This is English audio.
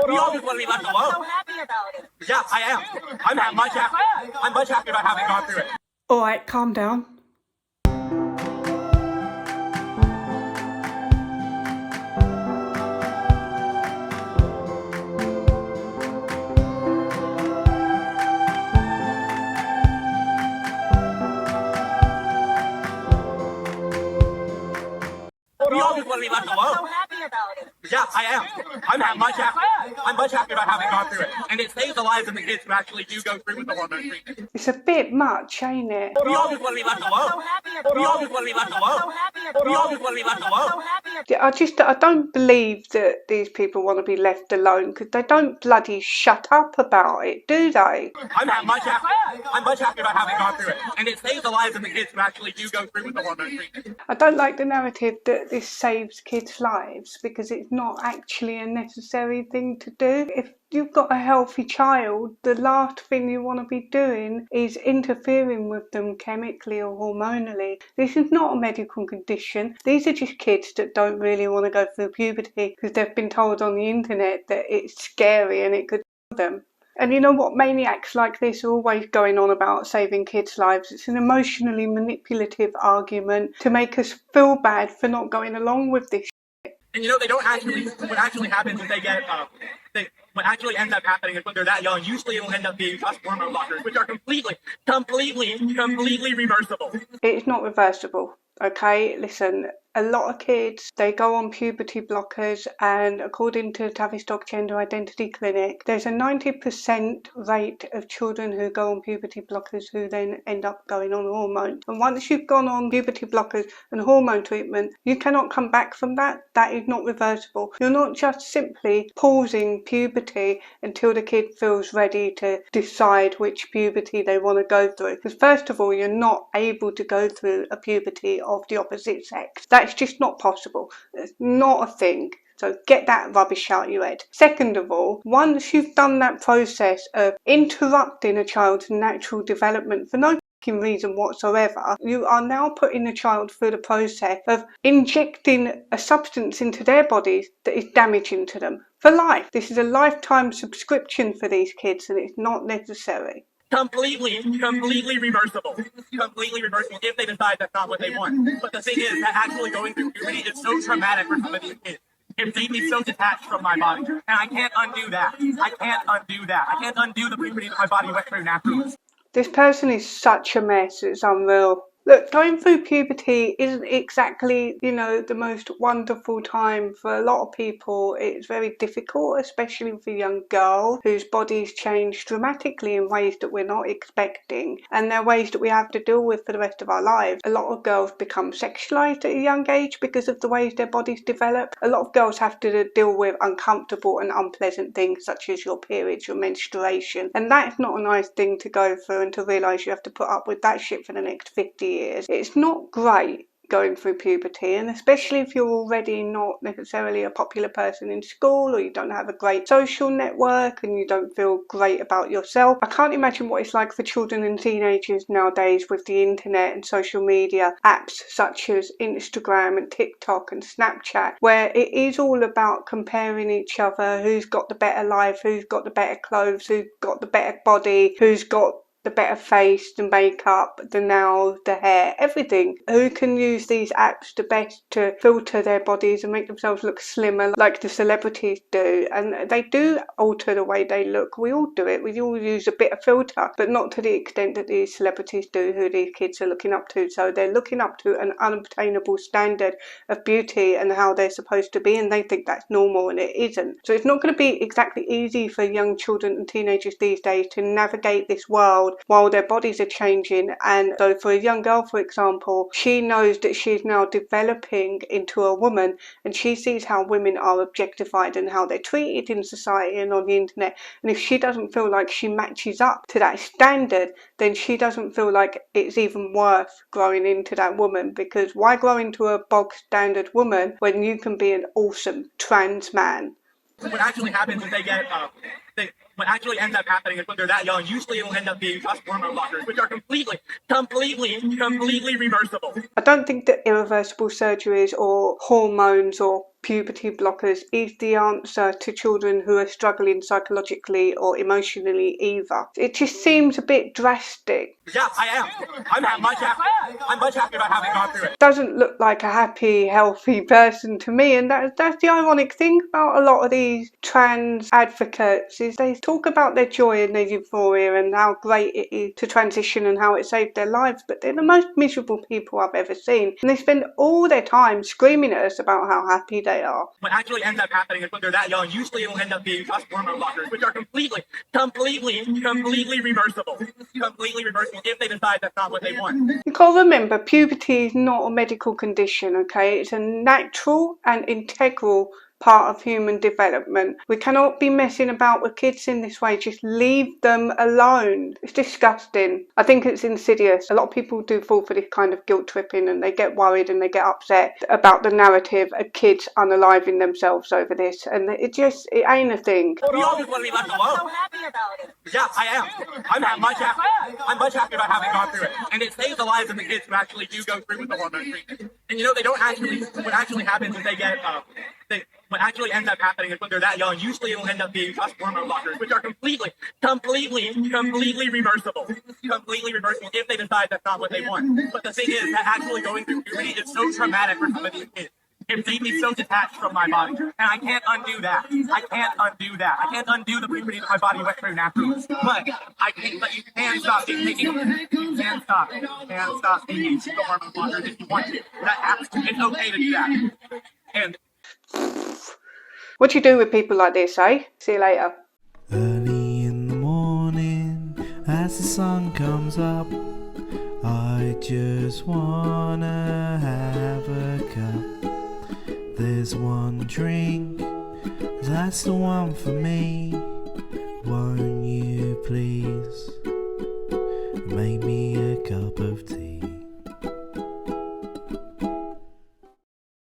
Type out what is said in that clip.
We all just want to be left alone. I'm so happy about it. Yeah, I am. I'm much happy. I'm much happier about having gone through it. Alright, calm down. We all just want to be left I'm alone. so happy about it. Yeah, I am. I'm much happier about having gone through it. And it saves the lives of the kids who actually do go through with the hormone treatment. It's a bit much, ain't it? We all just want to be left I'm so alone. happy about it. We all just want to be left I'm so alone. happy about it. We all just want to be left I'm so alone. happy about it. I don't believe that these people want to be left alone because they don't bloody shut up about it, do they? I'm much happier about having gone through it. And it saves the lives of the kids who actually do go through with the hormone treatment. I don't like the narrative that this saves kids' lives because it's not actually a necessary thing to do. If you've got a healthy child, the last thing you want to be doing is interfering with them chemically or hormonally. This is not a medical condition. These are just kids that don't really want to go through puberty because they've been told on the internet that it's scary and it could kill them. And you know what? Maniacs like this are always going on about saving kids' lives. It's an emotionally manipulative argument to make us feel bad for not going along with this. And you know, they don't actually, what actually happens is what actually ends up happening is when they're that young, usually it'll end up being just hormone blockers, which are completely reversible. It's not reversible, okay? Listen, a lot of kids, they go on puberty blockers, and according to Tavistock Gender Identity Clinic, there's a 90% rate of children who go on puberty blockers who then end up going on hormones. And once you've gone on puberty blockers and hormone treatment, you cannot come back from that. That is not reversible. You're not just simply pausing puberty until the kid feels ready to decide which puberty they want to go through. Because first of all, you're not able to go through a puberty of the opposite sex. That's just not possible. It's not a thing. So get that rubbish out your head. Second of all, once you've done that process of interrupting a child's natural development for no reason whatsoever, you are now putting the child through the process of injecting a substance into their bodies that is damaging to them for life. This is a lifetime subscription for these kids, and it's not necessary. Completely reversible. Completely reversible if they decide that's not what they want. But the thing is that actually going through puberty is so traumatic for some of these kids. It made me so detached from my body. And I can't undo that. I can't undo the puberty that my body went through naturally. This person is such a mess, it's unreal. Look, going through puberty isn't exactly, the most wonderful time for a lot of people. It's very difficult, especially for young girls whose bodies change dramatically in ways that we're not expecting. And they're ways that we have to deal with for the rest of our lives. A lot of girls become sexualized at a young age because of the ways their bodies develop. A lot of girls have to deal with uncomfortable and unpleasant things such as your periods, your menstruation. And that's not a nice thing to go through and to realise you have to put up with that shit for the next 50 years. It's not great going through puberty, and especially if you're already not necessarily a popular person in school, or you don't have a great social network and you don't feel great about yourself. I can't imagine what it's like for children and teenagers nowadays with the internet and social media apps such as Instagram and TikTok and Snapchat, where it is all about comparing each other, who's got the better life, who's got the better clothes, who's got the better body, who's got the better face, the makeup, the nails, the hair, everything. Who can use these apps the best to filter their bodies and make themselves look slimmer like the celebrities do? And they do alter the way they look. We all do it. We all use a bit of filter, but not to the extent that these celebrities do, who these kids are looking up to. So they're looking up to an unobtainable standard of beauty and how they're supposed to be, and they think that's normal, and it isn't. So it's not going to be exactly easy for young children and teenagers these days to navigate this world while their bodies are changing. And so for a young girl, for example, she knows that she's now developing into a woman, and she sees how women are objectified and how they're treated in society and on the internet. And if she doesn't feel like she matches up to that standard, then she doesn't feel like it's even worth growing into that woman, because why grow into a bog standard woman when you can be an awesome trans man? What actually happens is What actually ends up happening is when they're that young, usually it'll end up being just hormone blockers, which are completely reversible. I don't think that irreversible surgeries or hormones or puberty blockers is the answer to children who are struggling psychologically or emotionally either. It just seems a bit drastic. Yeah, I am. I'm much happy about having gone through it. Doesn't look like a happy, healthy person to me, and that's the ironic thing about a lot of these trans advocates is they talk about their joy and their euphoria and how great it is to transition and how it saved their lives, but they're the most miserable people I've ever seen, and they spend all their time screaming at us about how happy they are. What actually ends up happening is when they're that young, usually it'll end up being just hormone blockers, which are completely reversible. Completely reversible if they decide that's not what they want. You've got to remember, puberty is not a medical condition, okay? It's a natural and integral part of human development. We cannot be messing about with kids in this way. Just leave them alone. It's disgusting. I think it's insidious. A lot of people do fall for this kind of guilt tripping and they get worried and they get upset about the narrative of kids unaliving themselves over this, and it ain't a thing. We all just want to be left So alone. happy about it. Yeah, I am. I'm much happy about having gone through it. And it saves the lives of the kids who actually do go through with the hormone treatment. And they don't actually, what actually happens is what actually ends up happening is when they're that young, usually it'll end up being just hormone blockers, which are completely reversible. Completely reversible if they decide that's not what they want. But the thing is that actually going through puberty is so traumatic for some of these kids. It made me so detached from my body, and I can't undo that. I can't undo the puberty that my body went through naturally. But you can stop taking. You can stop taking the hormone blockers if you want to. It's okay to do that. And What do you do with people like this, eh? See you later. Early in the morning, as the sun comes up, I just wanna have a cup. There's one drink, that's the one for me. Won't you please make me a cup of tea?